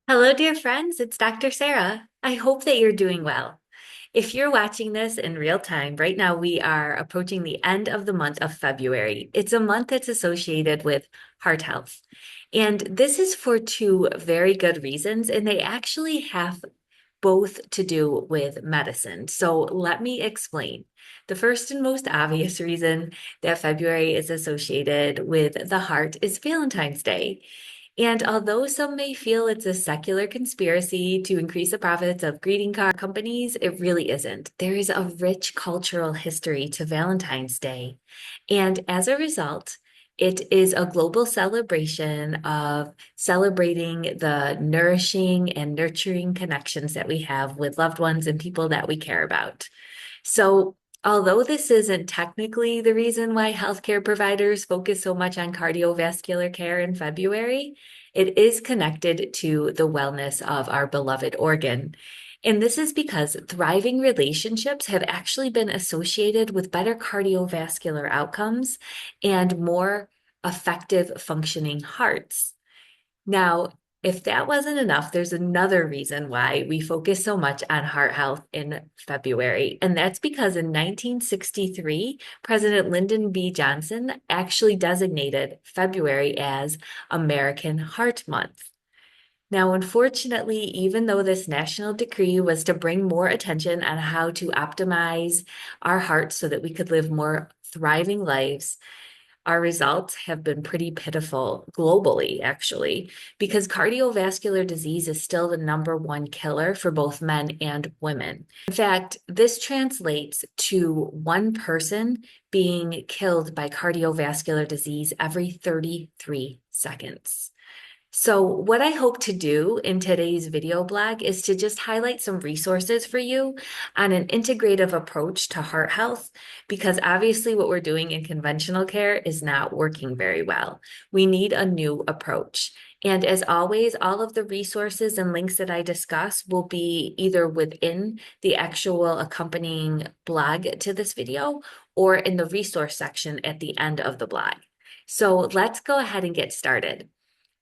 Hello, dear friends. It's Dr. Sarah. I hope that you're doing well. If you're watching this in real time, right now we are approaching the end of the month of February. It's a month that's associated with heart health. And this is for two very good reasons, and they actually have both to do with medicine. So let me explain. The first and most obvious reason that February is associated with the heart is Valentine's Day. And although some may feel it's a secular conspiracy to increase the profits of greeting card companies, it really isn't. There is a rich cultural history to Valentine's Day. And as a result, it is a global celebration of celebrating the nourishing and nurturing connections that we have with loved ones and people that we care about. So, although this isn't technically the reason why healthcare providers focus so much on cardiovascular care in February, it is connected to the wellness of our beloved organ. And this is because thriving relationships have actually been associated with better cardiovascular outcomes and more effective functioning hearts. Now, if that wasn't enough, there's another reason why we focus so much on heart health in February. And that's because in 1963, President Lyndon B. Johnson actually designated February as American Heart Month. Now, unfortunately, even though this national decree was to bring more attention on how to optimize our hearts so that we could live more thriving lives, our results have been pretty pitiful globally, actually, because cardiovascular disease is still the number one killer for both men and women. In fact, this translates to one person being killed by cardiovascular disease every 33 seconds. So what I hope to do in today's video blog is to just highlight some resources for you on an integrative approach to heart health, because obviously what we're doing in conventional care is not working very well. We need a new approach. And as always, all of the resources and links that I discuss will be either within the actual accompanying blog to this video or in the resource section at the end of the blog. So let's go ahead and get started.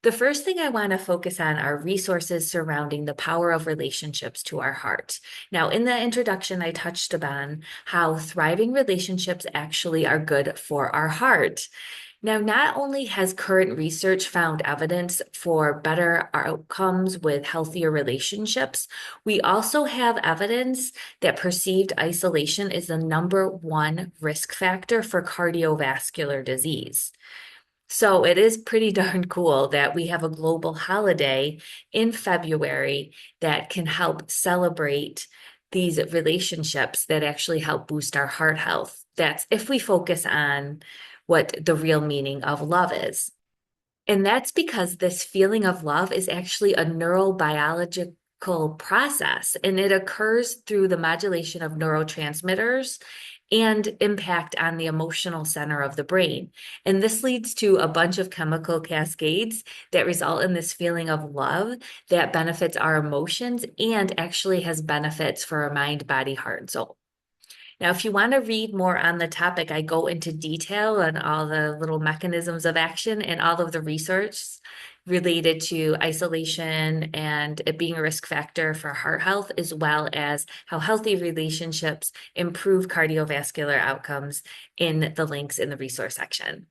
The first thing I want to focus on are resources surrounding the power of relationships to our heart. Now, in the introduction, I touched upon how thriving relationships actually are good for our heart. Now, not only has current research found evidence for better outcomes with healthier relationships, we also have evidence that perceived isolation is the number one risk factor for cardiovascular disease. So it is pretty darn cool that we have a global holiday in February that can help celebrate these relationships that actually help boost our heart health. That's if we focus on what the real meaning of love is. And that's because this feeling of love is actually a neurobiological process, and it occurs through the modulation of neurotransmitters and impact on the emotional center of the brain. And this leads to a bunch of chemical cascades that result in this feeling of love that benefits our emotions and actually has benefits for our mind, body, heart, and soul. Now, if you want to read more on the topic, I go into detail on all the little mechanisms of action and all of the research related to isolation and it being a risk factor for heart health, as well as how healthy relationships improve cardiovascular outcomes in the links in the resource section.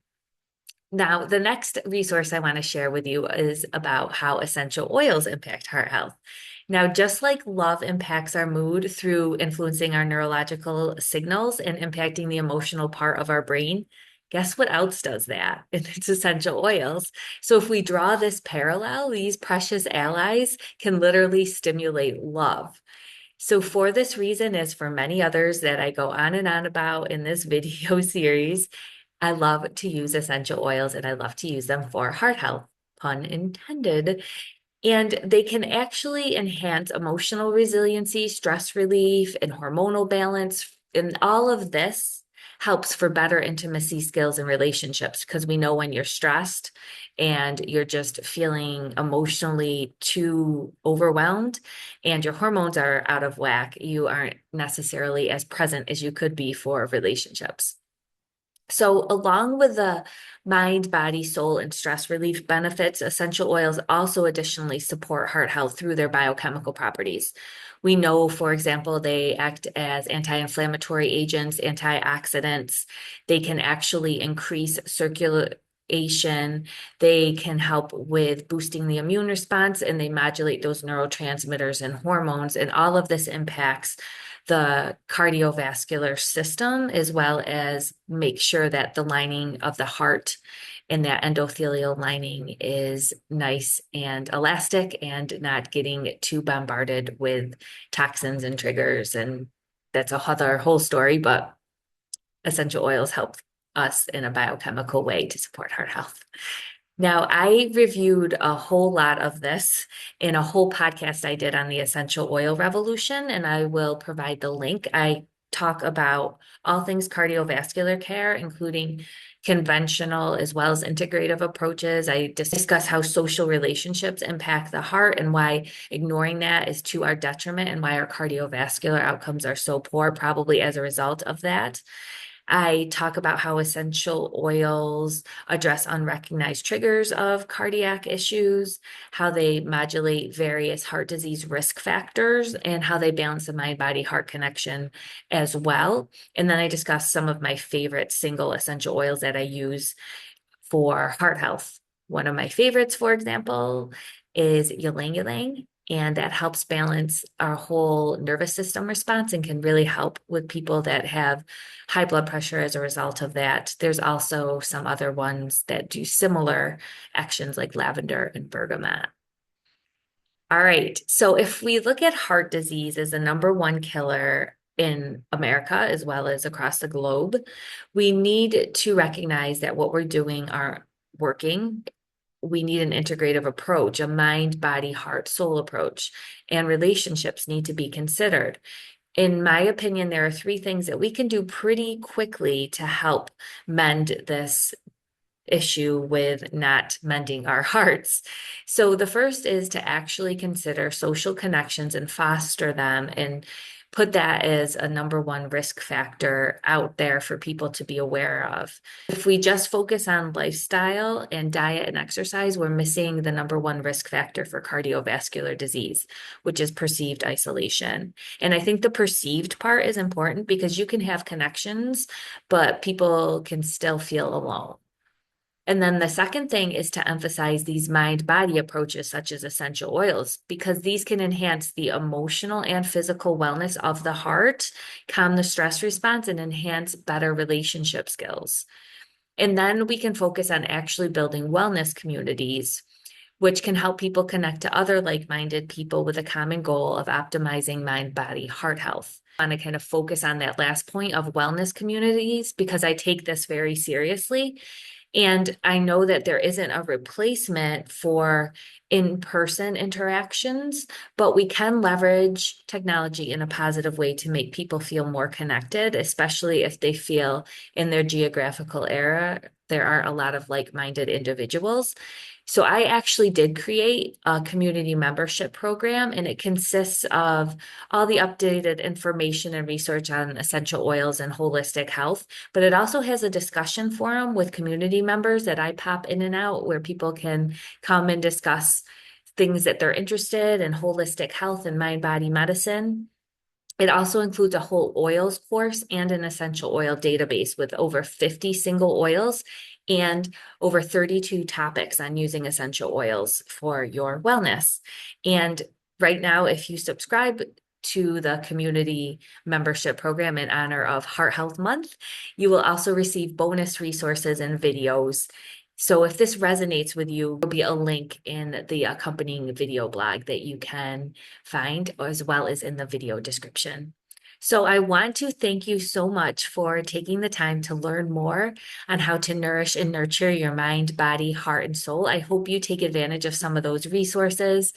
Now, the next resource I want to share with you is about how essential oils impact heart health. Now, just like love impacts our mood through influencing our neurological signals and impacting the emotional part of our brain, guess what else does that? And it's essential oils. So if we draw this parallel, these precious allies can literally stimulate love. So for this reason, as for many others that I go on and on about in this video series, I love to use essential oils and I love to use them for heart health, pun intended. And they can actually enhance emotional resiliency, stress relief, and hormonal balance. And all of this helps for better intimacy skills and relationships because we know when you're stressed and you're just feeling emotionally too overwhelmed and your hormones are out of whack, you aren't necessarily as present as you could be for relationships. So, along with the mind, body, soul, and stress relief benefits, essential oils also additionally support heart health through their biochemical properties. We know, for example, they act as anti-inflammatory agents, antioxidants. They can actually increase circulation. They can help with boosting the immune response, and they modulate those neurotransmitters and hormones. And all of this impacts the cardiovascular system, as well as make sure that the lining of the heart and that endothelial lining is nice and elastic and not getting too bombarded with toxins and triggers. And that's a other whole story, but essential oils help us in a biochemical way to support heart health. Now, I reviewed a whole lot of this in a whole podcast I did on the essential oil revolution, and I will provide the link. I talk about all things cardiovascular care, including conventional as well as integrative approaches. I discuss how social relationships impact the heart and why ignoring that is to our detriment and why our cardiovascular outcomes are so poor, probably as a result of that. I talk about how essential oils address unrecognized triggers of cardiac issues, how they modulate various heart disease risk factors, and how they balance the mind body heart connection as well. And then I discuss some of my favorite single essential oils that I use for heart health. One of my favorites, for example, is ylang ylang, and that helps balance our whole nervous system response and can really help with people that have high blood pressure as a result of that. There's also some other ones that do similar actions like lavender and bergamot. All right. So if we look at heart disease as the number one killer in America as well as across the globe, we need to recognize that what we're doing are working. We need an integrative approach, a mind, body, heart, soul approach, and relationships need to be considered. In my opinion, there are three things that we can do pretty quickly to help mend this issue with not mending our hearts. So the first is to actually consider social connections and foster them and put that as a number one risk factor out there for people to be aware of. If we just focus on lifestyle and diet and exercise, we're missing the number one risk factor for cardiovascular disease, which is perceived isolation. And I think the perceived part is important because you can have connections, but people can still feel alone. And then the second thing is to emphasize these mind body approaches, such as essential oils, because these can enhance the emotional and physical wellness of the heart, calm the stress response, and enhance better relationship skills. And then we can focus on actually building wellness communities, which can help people connect to other like minded people with a common goal of optimizing mind body heart health. I want to kind of focus on that last point of wellness communities because I take this very seriously. And I know that there isn't a replacement for in-person interactions, but we can leverage technology in a positive way to make people feel more connected, especially if they feel in their geographical area there are a lot of like-minded individuals. So I actually did create a community membership program, and it consists of all the updated information and research on essential oils and holistic health. But it also has a discussion forum with community members that I pop in and out where people can come and discuss things that they're interested in holistic health and mind body medicine. It also includes a whole oils course and an essential oil database with over 50 single oils and over 32 topics on using essential oils for your wellness. And right now, if you subscribe to the community membership program in honor of Heart Health Month, you will also receive bonus resources and videos. So if this resonates with you, there'll be a link in the accompanying video blog that you can find, as well as in the video description. So I want to thank you so much for taking the time to learn more on how to nourish and nurture your mind, body, heart, and soul. I hope you take advantage of some of those resources.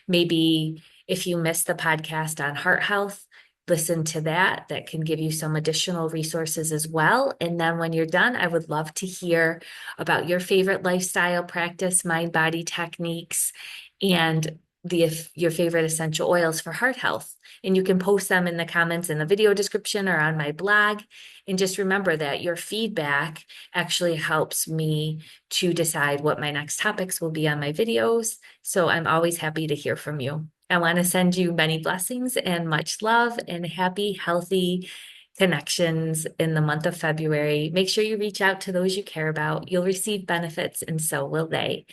Maybe if you missed the podcast on heart health, listen to that. That can give you some additional resources as well. And then when you're done, I would love to hear about your favorite lifestyle practice, mind body techniques, and your favorite essential oils for heart health. And you can post them in the comments in the video description or on my blog. And just remember that your feedback actually helps me to decide what my next topics will be on my videos. So I'm always happy to hear from you. I want to send you many blessings and much love and happy, healthy connections in the month of February. Make sure you reach out to those you care about. You'll receive benefits, and so will they.